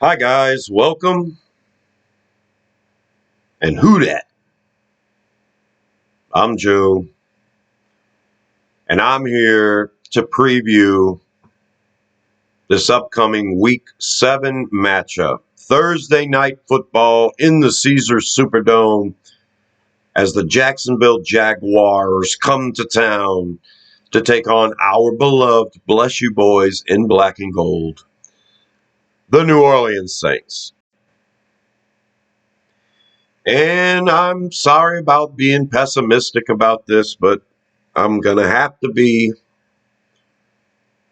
Hi guys, welcome. And who dat? I'm Joe, and I'm here to preview this upcoming Week 7 matchup. Thursday night football in the Caesars Superdome as the Jacksonville Jaguars come to town to take on our beloved, bless you boys, in black and gold, the New Orleans Saints. And I'm sorry about being pessimistic about this, but I'm going to have to be.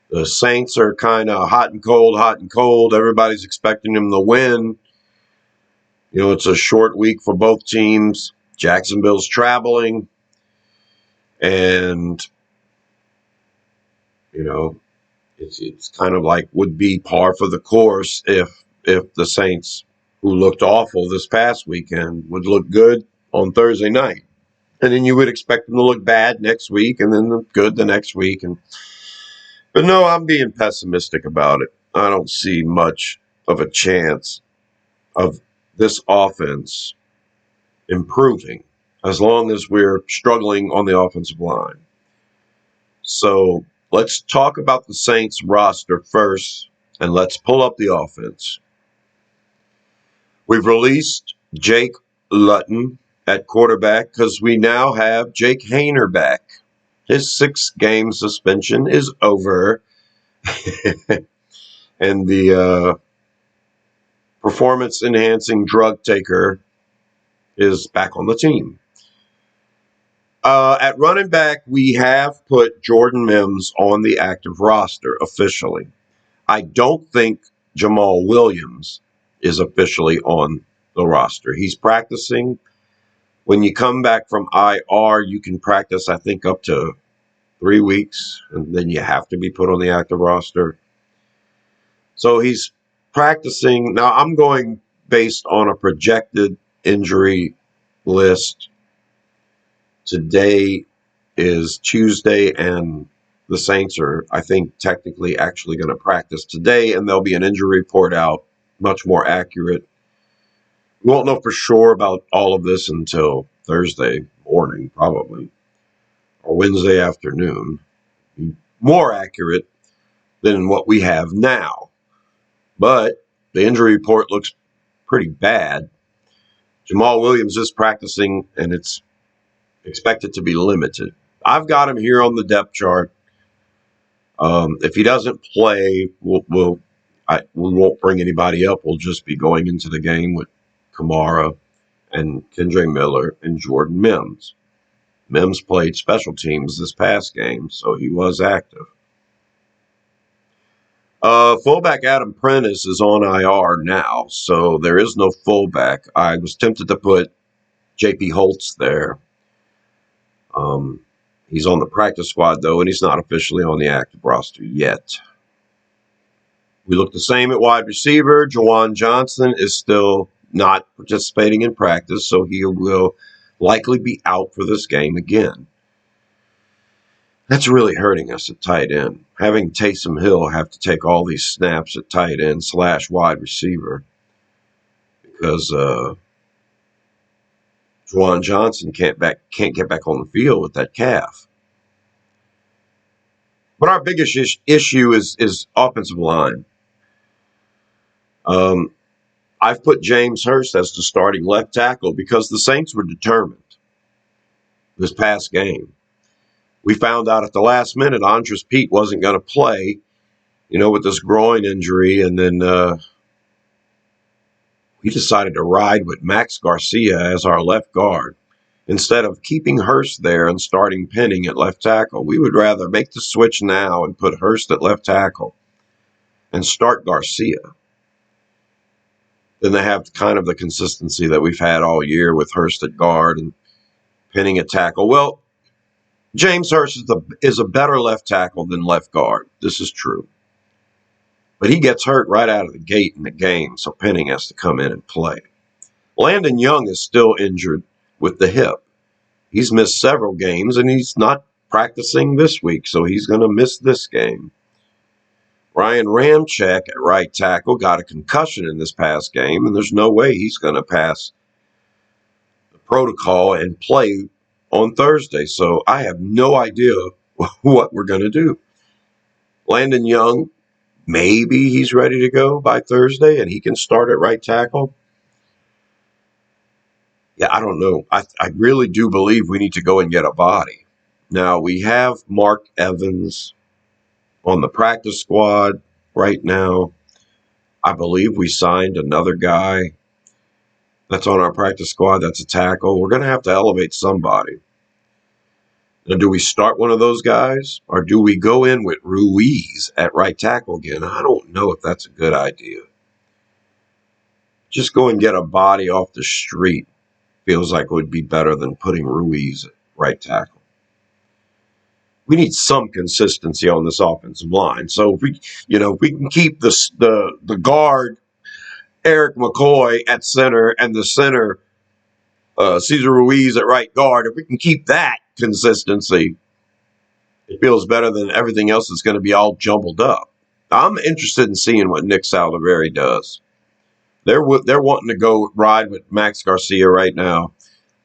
The Saints are kind of hot and cold, hot and cold. Everybody's expecting them to win. You know, it's a short week for both teams. Jacksonville's traveling. And, you know, it's kind of like would be par for the course if the Saints, who looked awful this past weekend, would look good on Thursday night. And then you would expect them to look bad next week and then good the next week. But no, I'm being pessimistic about it. I don't see much of a chance of this offense improving as long as we're struggling on the offensive line. So let's talk about the Saints roster first, and let's pull up the offense. We've released Jake Luton at quarterback because we now have Jake Haener back. His 6-game suspension is over. And the performance-enhancing drug taker is back on the team. At running back, we have put Jordan Mims on the active roster officially. I don't think Jamal Williams is officially on the roster. He's practicing. When you come back from IR, you can practice, I think, up to 3 weeks, and then you have to be put on the active roster. So he's practicing. Now, I'm going based on a projected injury list. Today is Tuesday, and the Saints are, I think, technically actually going to practice today, and there'll be an injury report out, much more accurate. We won't know for sure about all of this until Thursday morning, probably, or Wednesday afternoon. More accurate than what we have now. But the injury report looks pretty bad. Jamal Williams is practicing, and it's expected to be limited. I've got him here on the depth chart. If he doesn't play, we won't bring anybody up. We'll just be going into the game with Kamara and Kendre Miller and Jordan Mims. Mims played special teams this past game, so he was active. Fullback Adam Prentice is on IR now, so there is no fullback. I was tempted to put J.P. Holtz there. He's on the practice squad, though, and he's not officially on the active roster yet. We look the same at wide receiver. Juwan Johnson is still not participating in practice, so he will likely be out for this game again. That's really hurting us at tight end. Having Taysom Hill have to take all these snaps at tight end / wide receiver because Juwan Johnson can't get back on the field with that calf. But our biggest issue is offensive line. I've put James Hurst as the starting left tackle because the Saints were determined this past game. We found out at the last minute Andres Pete wasn't going to play, with this groin injury, and then we decided to ride with Max Garcia as our left guard. Instead of keeping Hurst there and starting Penning at left tackle, we would rather make the switch now and put Hurst at left tackle and start Garcia. Then they have kind of the consistency that we've had all year with Hurst at guard and Penning at tackle. Well, James Hurst is a better left tackle than left guard. This is true. But he gets hurt right out of the gate in the game, so Penning has to come in and play. Landon Young is still injured with the hip. He's missed several games, and he's not practicing this week, so he's going to miss this game. Ryan Ramczyk at right tackle got a concussion in this past game, and there's no way he's going to pass the protocol and play on Thursday. So I have no idea what we're going to do. Landon Young, maybe he's ready to go by Thursday and he can start at right tackle. Yeah, I don't know. I really do believe we need to go and get a body. Now, we have Mark Evans on the practice squad right now. I believe we signed another guy that's on our practice squad that's a tackle. We're going to have to elevate somebody. Now, do we start one of those guys or do we go in with Ruiz at right tackle again? I don't know if that's a good idea. Just go and get a body off the street feels like it would be better than putting Ruiz at right tackle. We need some consistency on this offensive line. So if we can keep the guard Eric McCoy at center and the center Cesar Ruiz at right guard, if we can keep that consistency, it feels better than everything else that's going to be all jumbled up. I'm interested in seeing what Nick Saldivari does. They're wanting to go ride with Max Garcia right now.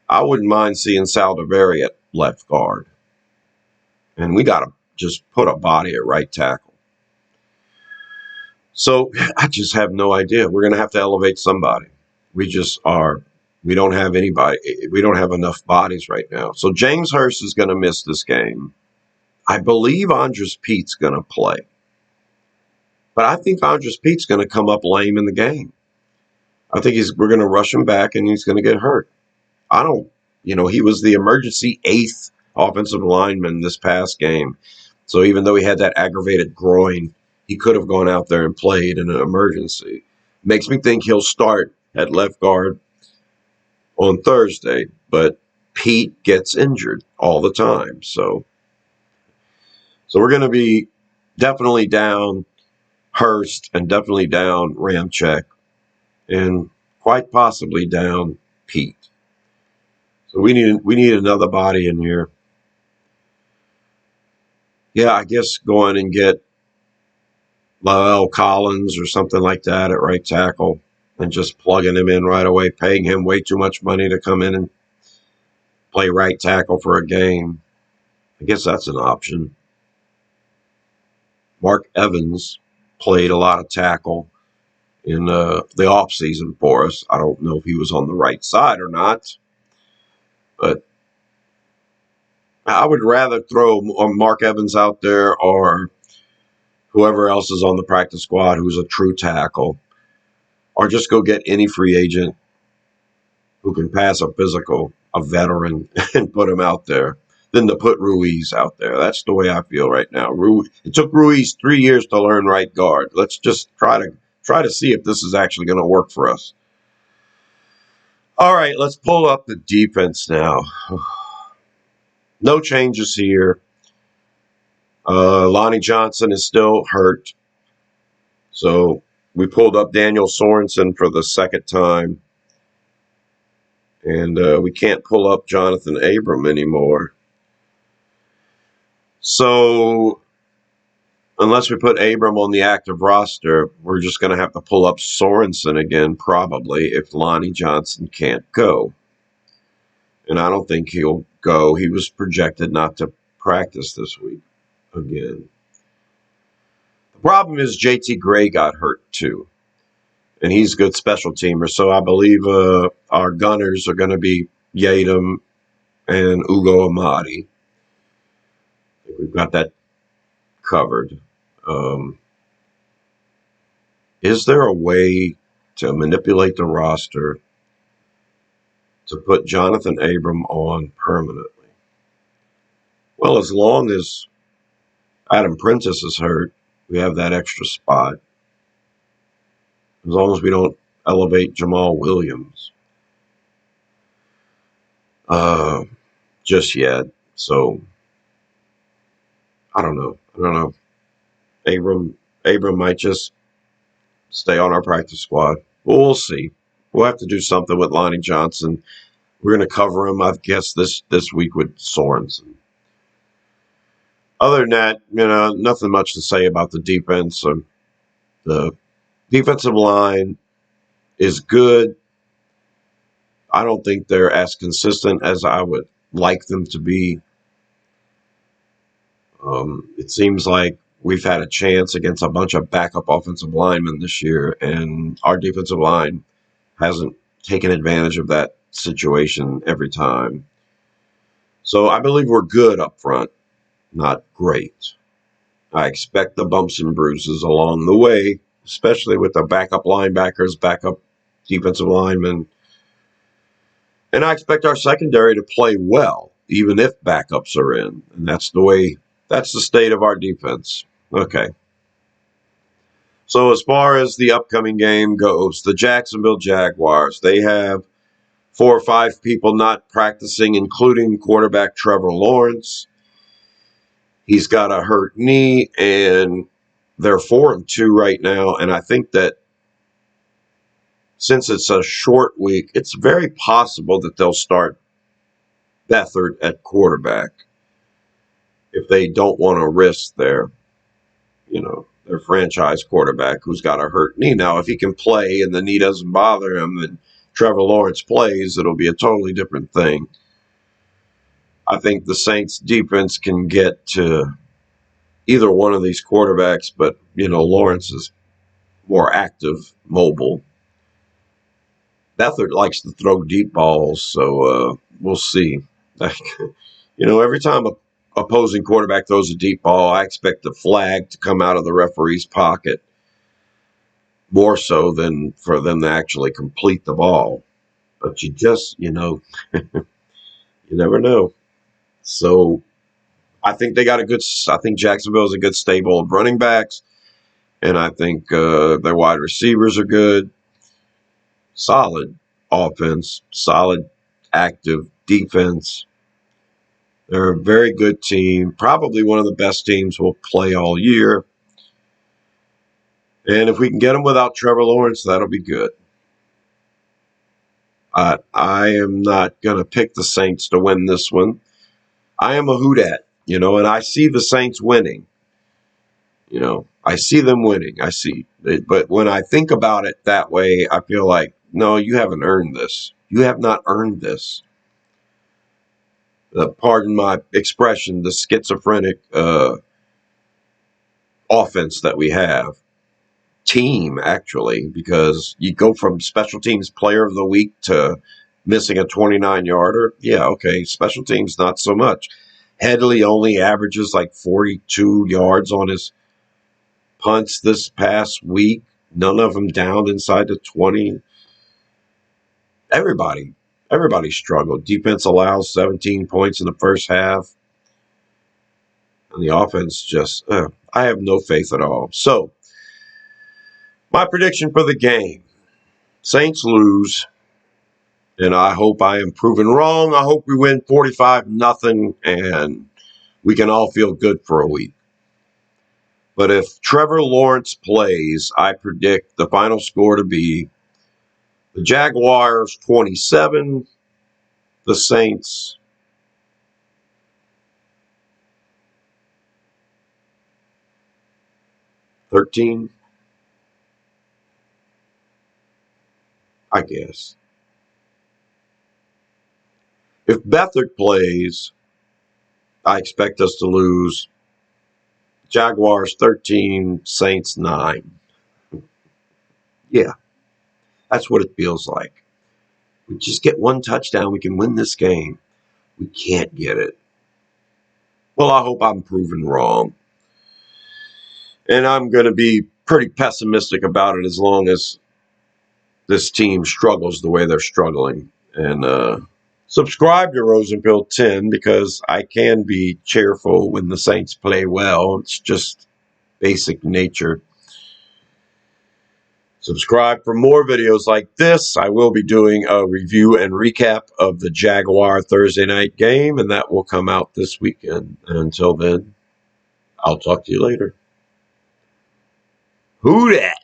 I wouldn't mind seeing Saldivari at left guard. And we got to just put a body at right tackle. So I just have no idea. We're going to have to elevate somebody. We just are. We don't have anybody. We don't have enough bodies right now. So James Hurst is going to miss this game. I believe Andres Pete's going to play. But I think Andres Pete's going to come up lame in the game. I think we're going to rush him back and he's going to get hurt. He was the emergency 8th offensive lineman this past game. So even though he had that aggravated groin, he could have gone out there and played in an emergency. Makes me think he'll start at left guard on Thursday, but Pete gets injured all the time. So we're going to be definitely down Hurst and definitely down Ramczyk and quite possibly down Pete. So we need another body in here. Yeah, I guess going and get La'el Collins or something like that at right tackle and just plugging him in right away, paying him way too much money to come in and play right tackle for a game. I guess that's an option. Mark Evans played a lot of tackle in the offseason for us. I don't know if he was on the right side or not, but I would rather throw Mark Evans out there or whoever else is on the practice squad who's a true tackle, or just go get any free agent who can pass a physical, a veteran, and put him out there than to put Ruiz out there. That's the way I feel right now. It took Ruiz 3 years to learn right guard. Let's just try to see if this is actually going to work for us. All right, let's pull up the defense now. No changes here. Lonnie Johnson is still hurt. So we pulled up Daniel Sorensen for the second time. And we can't pull up Jonathan Abram anymore. So unless we put Abram on the active roster, we're just going to have to pull up Sorensen again, probably, if Lonnie Johnson can't go. And I don't think he'll go. He was projected not to practice this week again. The problem is JT Gray got hurt too. And he's a good special teamer. So I believe our gunners are going to be Yadam and Ugo Amadi. I think we've got that covered. Is there a way to manipulate the roster to put Jonathan Abram on permanently? Well, as long as Adam Prentice is hurt, we have that extra spot. As long as we don't elevate Jamal Williams just yet. So I don't know. Abram might just stay on our practice squad. But we'll see. We'll have to do something with Lonnie Johnson. We're going to cover him, I guess, this week with Sorensen. Other than that, nothing much to say about the defense. The defensive line is good. I don't think they're as consistent as I would like them to be. It seems like we've had a chance against a bunch of backup offensive linemen this year, and our defensive line hasn't taken advantage of that situation every time. So I believe we're good up front, not great. I expect the bumps and bruises along the way, especially with the backup linebackers, backup defensive linemen. And I expect our secondary to play well, even if backups are in. And that's the state of our defense. Okay. So as far as the upcoming game goes, the Jacksonville Jaguars, they have 4 or 5 people not practicing, including quarterback Trevor Lawrence. He's got a hurt knee, and they're 4-2 right now. And I think that since it's a short week, it's very possible that they'll start Beathard at quarterback if they don't want to risk their franchise quarterback who's got a hurt knee. Now, if he can play and the knee doesn't bother him and Trevor Lawrence plays, it'll be a totally different thing. I think the Saints defense can get to either one of these quarterbacks, but, Lawrence is more active, mobile. Beathard likes to throw deep balls, so we'll see. Every time a opposing quarterback throws a deep ball, I expect the flag to come out of the referee's pocket more so than for them to actually complete the ball. But you just, you never know. So I think I think Jacksonville is a good stable of running backs, and I think their wide receivers are good. Solid offense, solid active defense. They're a very good team, probably one of the best teams we'll play all year. And if we can get them without Trevor Lawrence, that'll be good. I am not going to pick the Saints to win this one. I am a hoodat, and I see the Saints winning. I see them winning. I see it. But when I think about it that way, I feel like, no, you haven't earned this. You have not earned this. Pardon my expression, the schizophrenic offense that we have. Team, actually, because you go from special teams player of the week to missing a 29-yarder. Yeah, okay, special teams, not so much. Headley only averages like 42 yards on his punts this past week. None of them down inside the 20. Everybody struggled. Defense allows 17 points in the first half. And the offense just, I have no faith at all. So, my prediction for the game, Saints lose. And I hope I am proven wrong. I hope we win 45-0 and we can all feel good for a week. But if Trevor Lawrence plays, I predict the final score to be the Jaguars 27, the Saints 13, I guess. If Beathard plays, I expect us to lose. Jaguars 13, Saints 9. Yeah, that's what it feels like. We just get one touchdown, we can win this game. We can't get it. Well, I hope I'm proven wrong. And I'm going to be pretty pessimistic about it as long as this team struggles the way they're struggling. And subscribe to Rosenfield 10 because I can be cheerful when the Saints play well. It's just basic nature. Subscribe for more videos like this. I will be doing a review and recap of the Jaguar Thursday night game, and that will come out this weekend. And until then, I'll talk to you later. Who dat?